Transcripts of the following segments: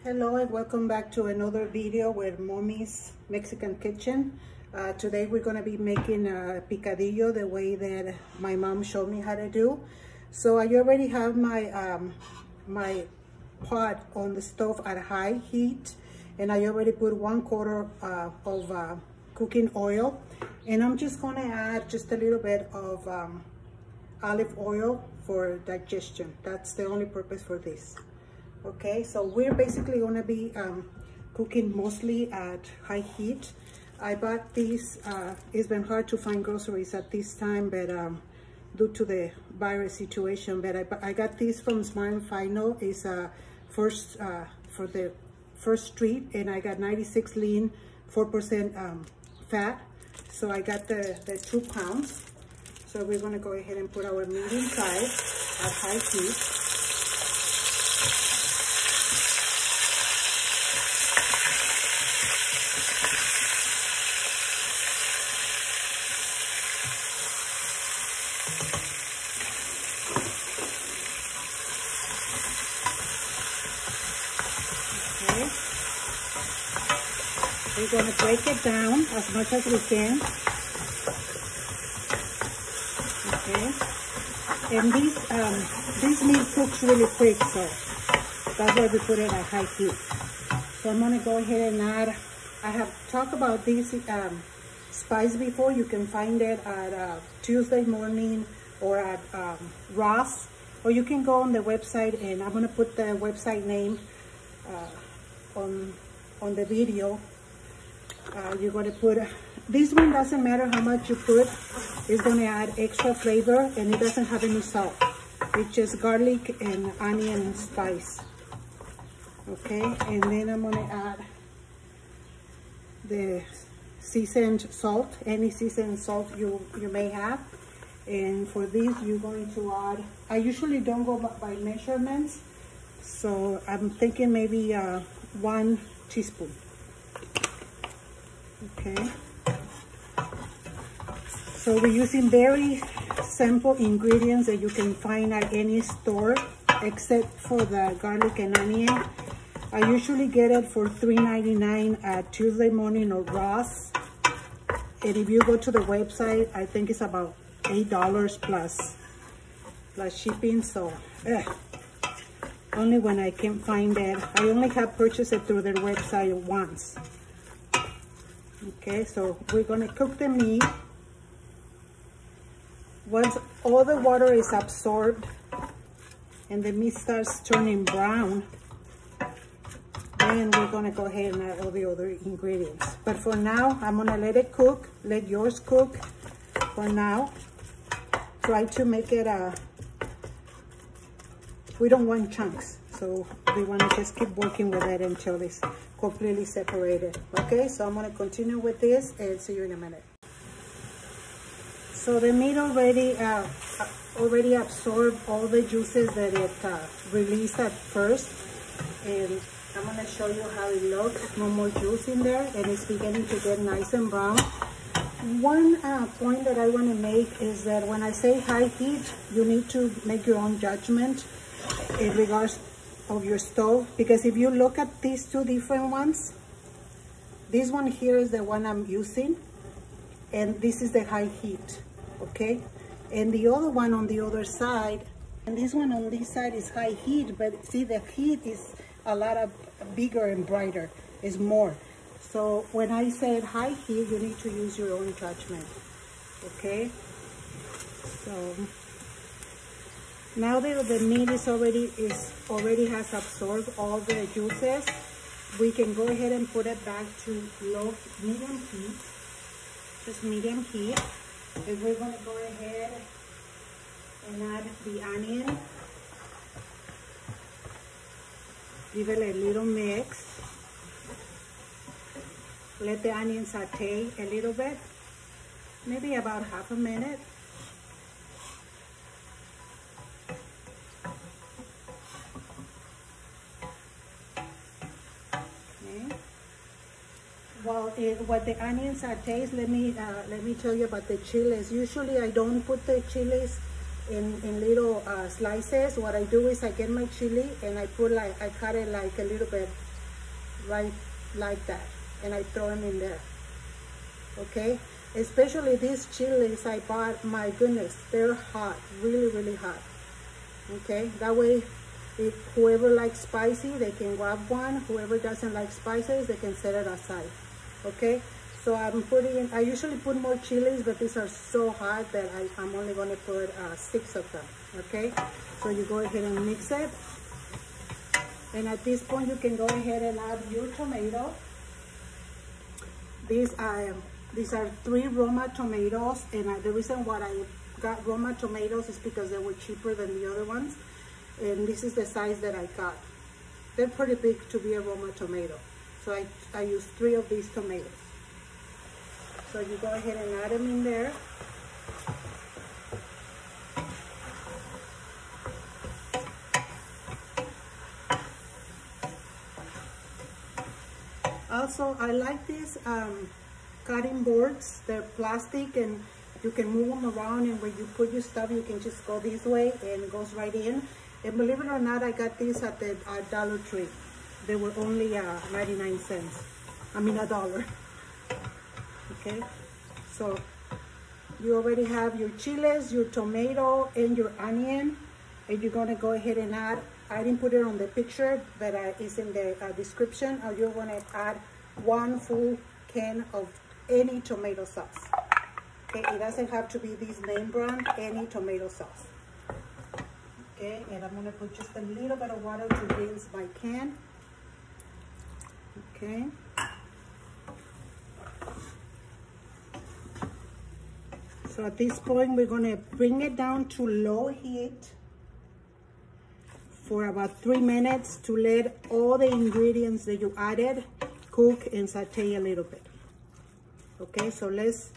Hello and welcome back to another video with Momis Mexican Kitchen. Today we're going to be making a picadillo the way that my mom showed me how to do. So I already have my my pot on the stove at high heat, and I already put 1/4 of cooking oil, and I'm just going to add just a little bit of olive oil for digestion. That's the only purpose for this. Okay, so we're basically going to be cooking mostly at high heat. I bought these. It's been hard to find groceries at this time, but due to the virus situation, but I got these from Smart & Final. It's first for the First Street, and I got 96 lean, 4% fat. So I got the 2 pounds. So we're going to go ahead and put our meat inside at high heat. We're going to break it down as much as we can. Okay. And this meat cooks really quick, so that's why we put it at high heat. So I'm going to go ahead and add, I have talked about this spice before. You can find it at Tuesday morning or at Ross, or you can go on the website, and I'm going to put the website name on the video. You're going to put, this one doesn't matter how much you put, it's going to add extra flavor, and it doesn't have any salt. It's just garlic and onion spice. Okay, and then I'm going to add the seasoned salt, any seasoned salt you may have. And for this, you're going to add, I usually don't go by measurements, so I'm thinking maybe 1 teaspoon. Okay, so we're using very simple ingredients that you can find at any store, except for the garlic and onion. I usually get it for $3.99 at Tuesday morning or Ross, and if you go to the website, I think it's about $8 plus shipping. So only when I can find it. I only have purchased it through their website once. Okay, so we're going to cook the meat. Once all the water is absorbed and the meat starts turning brown, then we're going to go ahead and add all the other ingredients. But for now, I'm going to let it cook. Let yours cook for now. Try to make it we don't want chunks, so we want to just keep working with it until it's completely separated. Okay, so I'm going to continue with this and see you in a minute. So the meat already absorbed all the juices that it released at first, and I'm going to show you how it looks. No more juice in there, and it's beginning to get nice and brown. One point that I want to make is that when I say high heat, you need to make your own judgment in regards of your stove, because if you look at these 2 different ones, this one here is the one I'm using, and this is the high heat. Okay, and the other one on the other side, and this one on this side is high heat, but see, the heat is a lot of bigger and brighter, is more. So when I said high heat, you need to use your own judgment. Okay, so now that the meat already has absorbed all the juices, we can go ahead and put it back to medium heat, just medium heat. And we're going to go ahead and add the onion. Give it a little mix. Let the onion saute a little bit, maybe about half a minute. What the onions sautés, let me tell you about the chiles. Usually I don't put the chiles in little slices. What I do is I get my chili and I cut it like a little bit right like that, and I throw them in there. Okay, especially these chilies I bought, my goodness, they're hot, really, really hot. Okay, that way, if whoever likes spicy, they can grab one. Whoever doesn't like spices, they can set it aside. Okay, so I usually put more chilies, but these are so hot that I'm only going to put 6 of them. Okay, so you go ahead and mix it. And at this point, you can go ahead and add your tomato. These are 3 Roma tomatoes, and the reason why I got Roma tomatoes is because they were cheaper than the other ones. And this is the size that I got. They're pretty big to be a Roma tomato. So I use 3 of these tomatoes. So you go ahead and add them in there. Also, I like these cutting boards. They're plastic and you can move them around, and when you put your stuff, you can just go this way and it goes right in. And believe it or not, I got these at the Dollar Tree. They were only 99 cents. I mean $1. Okay, so you already have your chiles, your tomato, and your onion, and you're gonna go ahead and add. I didn't put it on the picture, but it's in the description. You're gonna add 1 full can of any tomato sauce. Okay, it doesn't have to be this name brand, any tomato sauce. Okay, and I'm gonna put just a little bit of water to rinse my can. Okay. So at this point, we're gonna bring it down to low heat for about 3 minutes to let all the ingredients that you added cook and saute a little bit. Okay, so let's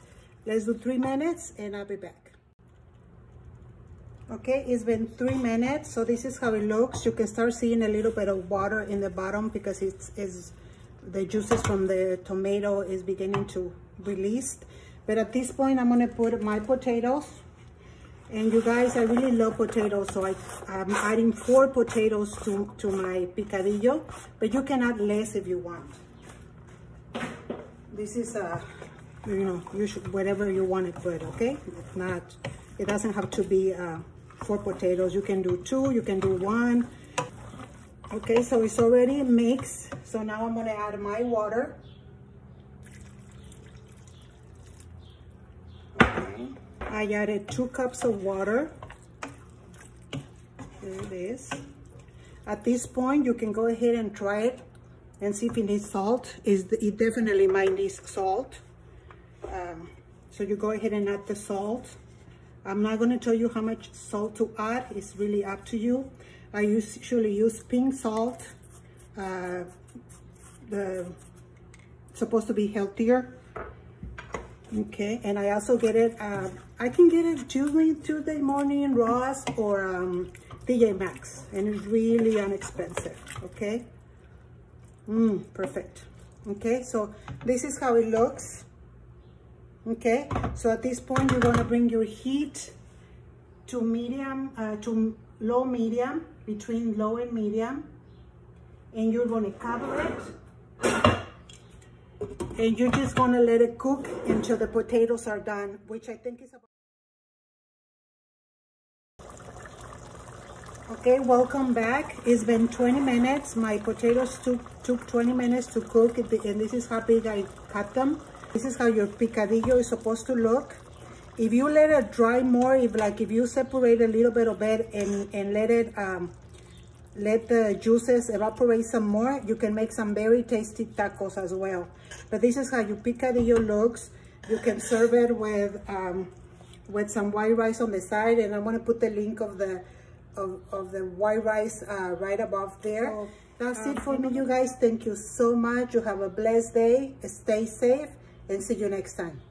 do 3 minutes and I'll be back. Okay, it's been 3 minutes, so this is how it looks. You can start seeing a little bit of water in the bottom because it's the juices from the tomato is beginning to release. But at this point, I'm gonna put my potatoes. And you guys, I really love potatoes, so I'm adding 4 potatoes to my picadillo, but you can add less if you want. This is you know, you should whatever you want it put, okay? It's not, it doesn't have to be 4 potatoes. You can do 2, you can do 1. Okay, so it's already mixed. So now I'm gonna add my water. Okay. I added 2 cups of water. There it is. At this point, you can go ahead and try it and see if it needs salt. It definitely might need salt. So you go ahead and add the salt. I'm not going to tell you how much salt to add. It's really up to you. I usually use pink salt. It's supposed to be healthier. Okay, and I also get it, I can get it Tuesday morning Ross or TJ Maxx, and it's really inexpensive, okay? Perfect. Okay, so this is how it looks. Okay, so at this point, you're gonna bring your heat to medium, to low medium, between low and medium, and you're gonna cover it. And you're just gonna let it cook until the potatoes are done, which I think is about. Okay, welcome back. It's been 20 minutes. My potatoes took 20 minutes to cook, and this is how big I cut them. This is how your picadillo is supposed to look. If you let it dry more, if you separate a little bit of it and let it let the juices evaporate some more, you can make some very tasty tacos as well. But this is how your picadillo looks. You can serve it with some white rice on the side, and I'm gonna put the link of the white rice right above there. So, that's it for me, you guys. Thank you so much. You have a blessed day. Stay safe, and see you next time.